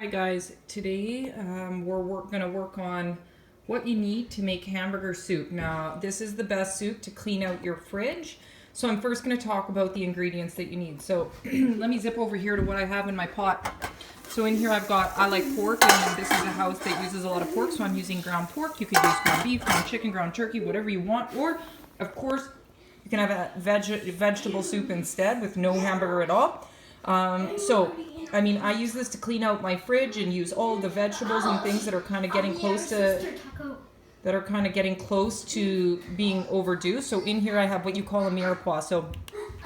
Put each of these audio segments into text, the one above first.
Hi guys, today we're going to work on what you need to make hamburger soup. Now this is the best soup to clean out your fridge. So I'm first going to talk about the ingredients that you need. So let me zip over here to what I have in my pot. So in here I like pork, and this is a house that uses a lot of pork, so I'm using ground pork. You could use ground beef, ground chicken, ground turkey, whatever you want. Or of course you can have a vegetable soup instead with no hamburger at all. I use this to clean out my fridge and use all of the vegetables and things that are kind of getting close to being overdue. So in here I have what you call a mirepoix. So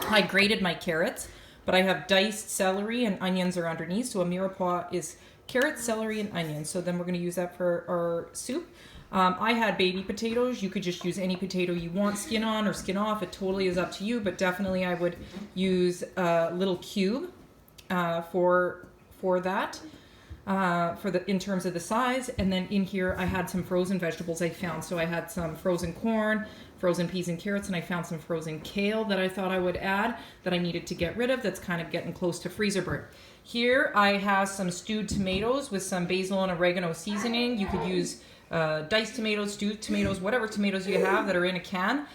I grated my carrots, but I have diced celery and onions are underneath. So a mirepoix is carrots, celery, and onions. So then we're going to use that for our soup. I had baby potatoes. You could just use any potato you want, skin on or skin off. It totally is up to you, but definitely I would use a little cube for that, in terms of the size. And then in here I had some frozen vegetables I found. So I had some frozen corn, frozen peas and carrots, and I found some frozen kale that I thought I would add that I needed to get rid of. That's kind of getting close to freezer burn. Here I have some stewed tomatoes with some basil and oregano seasoning. You could use diced tomatoes, stewed tomatoes, whatever tomatoes you have that are in a can.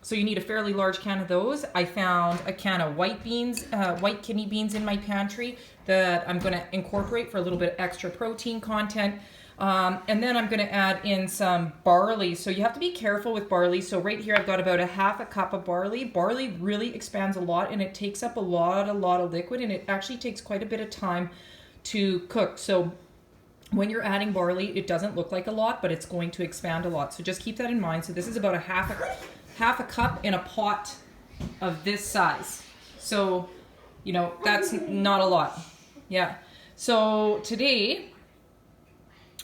So you need a fairly large can of those. I found a can of white beans, white kidney beans in my pantry that I'm going to incorporate for a little bit of extra protein content. And then I'm going to add in some barley. So you have to be careful with barley. So right here I've got about a half a cup of barley. Barley really expands a lot and it takes up a lot of liquid, and it actually takes quite a bit of time to cook. So when you're adding barley, it doesn't look like a lot, but it's going to expand a lot. So just keep that in mind. So this is about a half a cup in a pot of this size. So, you know, that's not a lot. Yeah. So today,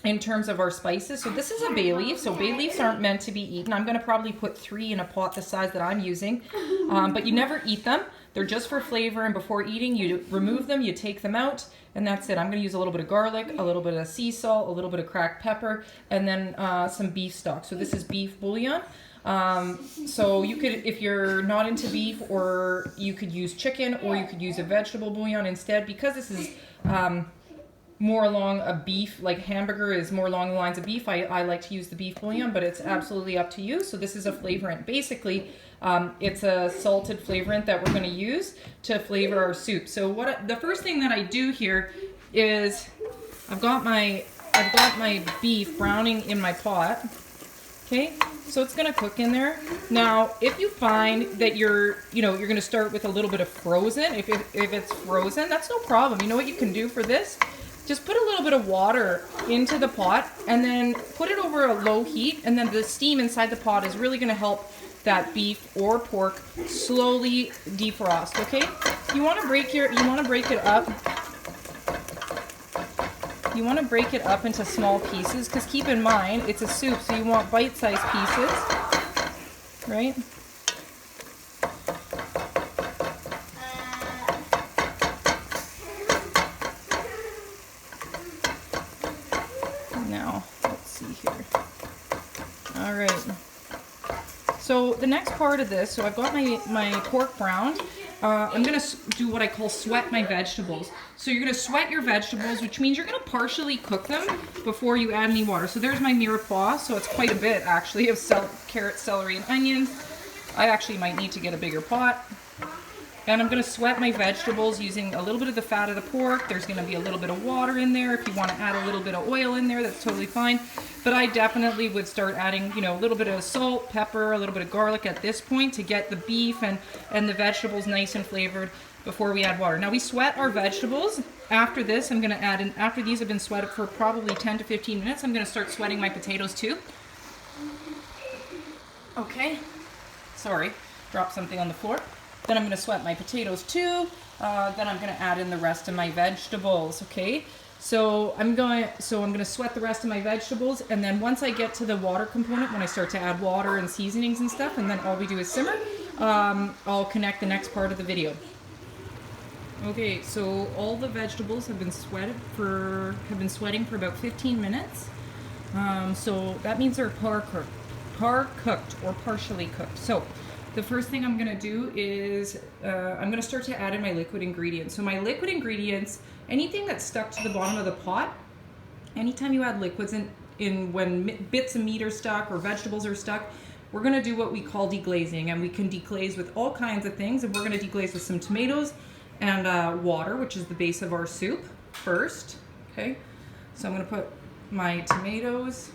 in terms of our spices, so this is a bay leaf. So bay leaves aren't meant to be eaten. I'm going to probably put 3 in a pot the size that I'm using, but you never eat them. They're just for flavor, and before eating, you remove them, you take them out, and that's it. I'm going to use a little bit of garlic, a little bit of sea salt, a little bit of cracked pepper, and then some beef stock. So this is beef bouillon. So you could, if you're not into beef, or you could use chicken, or you could use a vegetable bouillon instead. Because this is more along a beef, like hamburger is more along the lines of beef, I like to use the beef bouillon, but it's absolutely up to you. So this is a flavorant. Basically, it's a salted flavorant that we're going to use to flavor our soup. So the first thing that I do here is I've got my beef browning in my pot. Okay, so it's going to cook in there. Now, if you find that you're going to start with a little bit of frozen, if it's frozen, that's no problem. You know what you can do for this? Just put a little bit of water into the pot and then put it over a low heat, and then the steam inside the pot is really going to help that beef or pork slowly defrost. Okay, you want to break it up. You want to break it up into small pieces, because keep in mind it's a soup, so you want bite-sized pieces, right? Now, let's see here. All right. So the next part of this, so I've got my pork browned. I'm going to do what I call sweat my vegetables. So you're going to sweat your vegetables, which means you're going to partially cook them before you add any water. So there's my mirepoix. So it's quite a bit, actually, of carrots, celery, and onions. I actually might need to get a bigger pot. And I'm going to sweat my vegetables using a little bit of the fat of the pork. There's going to be a little bit of water in there. If you want to add a little bit of oil in there, that's totally fine. But I definitely would start adding, a little bit of salt, pepper, a little bit of garlic at this point to get the beef and the vegetables nice and flavored before we add water. Now we sweat our vegetables. After this, I'm going to add in, after these have been sweated for probably 10 to 15 minutes, I'm going to start sweating my potatoes too. Okay. Sorry, dropped something on the floor. Then I'm going to sweat my potatoes too. Then I'm going to add in the rest of my vegetables. Okay, so I'm going to sweat the rest of my vegetables, and then once I get to the water component, when I start to add water and seasonings and stuff, and then all we do is simmer, I'll connect the next part of the video. Okay, so all the vegetables have been sweating for about 15 minutes. So that means they're par cooked or partially cooked. So the first thing I'm gonna do is I'm gonna start to add in my liquid ingredients. So my liquid ingredients, anything that's stuck to the bottom of the pot, anytime you add liquids in when bits of meat are stuck or vegetables are stuck, we're gonna do what we call deglazing, and we can deglaze with all kinds of things, and we're gonna deglaze with some tomatoes and water, which is the base of our soup first, okay? So I'm gonna put my tomatoes.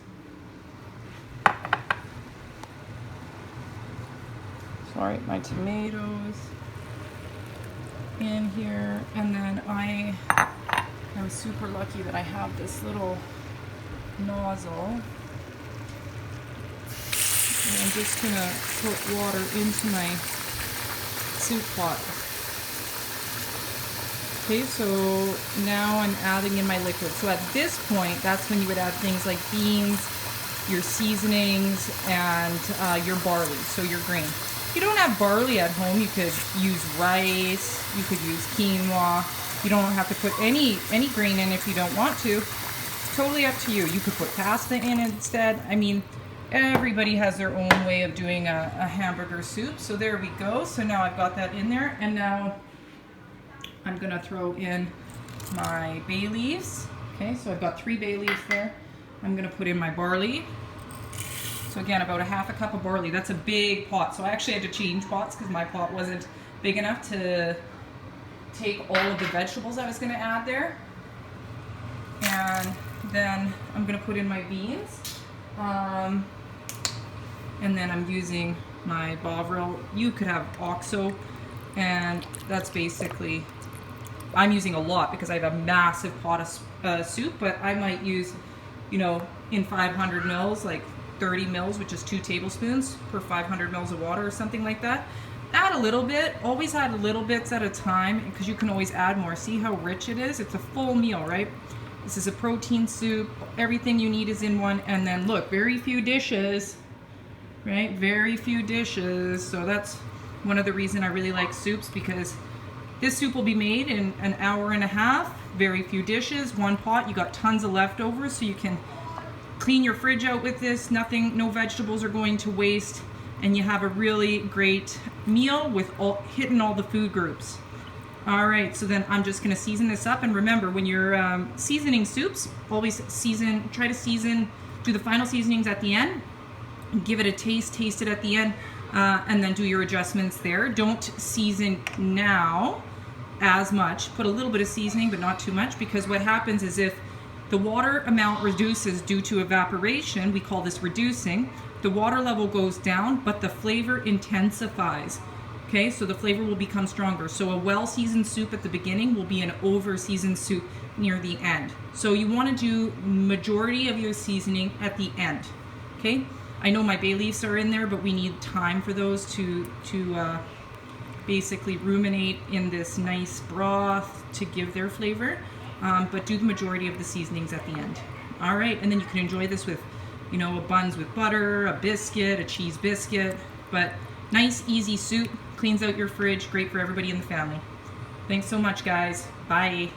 Sorry, my tomatoes in here, and then I am super lucky that I have this little nozzle. And I'm just gonna put water into my soup pot. Okay, so now I'm adding in my liquid. So at this point, that's when you would add things like beans, your seasonings, and your barley, so your grain. If you don't have barley at home, you could use rice, you could use quinoa. You don't have to put any grain in if you don't want to. It's totally up to you. You could put pasta in instead. I mean, everybody has their own way of doing a hamburger soup. So there we go. So now I've got that in there, and now I'm gonna throw in my bay leaves. Okay, so I've got 3 bay leaves there. I'm gonna put in my barley. So again, about a half a cup of barley. That's a big pot. So I actually had to change pots because my pot wasn't big enough to take all of the vegetables I was gonna add there. And then I'm gonna put in my beans. And then I'm using my Bovril. You could have OXO, and that's basically, I'm using a lot because I have a massive pot of soup, but I might use, you know, in 500 mils, like 30 mils, which is 2 tablespoons per 500 mils of water or something like that. Add a little bit, always add little bits at a time because you can always add more. See how rich it is? It's a full meal, right? This is a protein soup. Everything you need is in one. And then look, very few dishes, right? Very few dishes. So that's one of the reasons I really like soups, because this soup will be made in an hour and a half. Very few dishes, 1 pot. You got tons of leftovers, so you can clean your fridge out with this. No vegetables are going to waste, and you have a really great meal with hitting all the food groups. All right, so then I'm just gonna season this up. And remember, when you're seasoning soups, always try to season, do the final seasonings at the end, give it a taste it at the end, and then do your adjustments there. Don't season now as much. Put a little bit of seasoning, but not too much, because what happens is if the water amount reduces due to evaporation, we call this reducing, the water level goes down, but the flavor intensifies. Okay, so the flavor will become stronger. So a well-seasoned soup at the beginning will be an over-seasoned soup near the end. So you want to do majority of your seasoning at the end. Okay, I know my bay leaves are in there, but we need time for those to basically ruminate in this nice broth to give their flavor. But do the majority of the seasonings at the end. All right, and then you can enjoy this with, you know, buns with butter, a biscuit, a cheese biscuit. But nice, easy soup, cleans out your fridge, great for everybody in the family. Thanks so much, guys. Bye.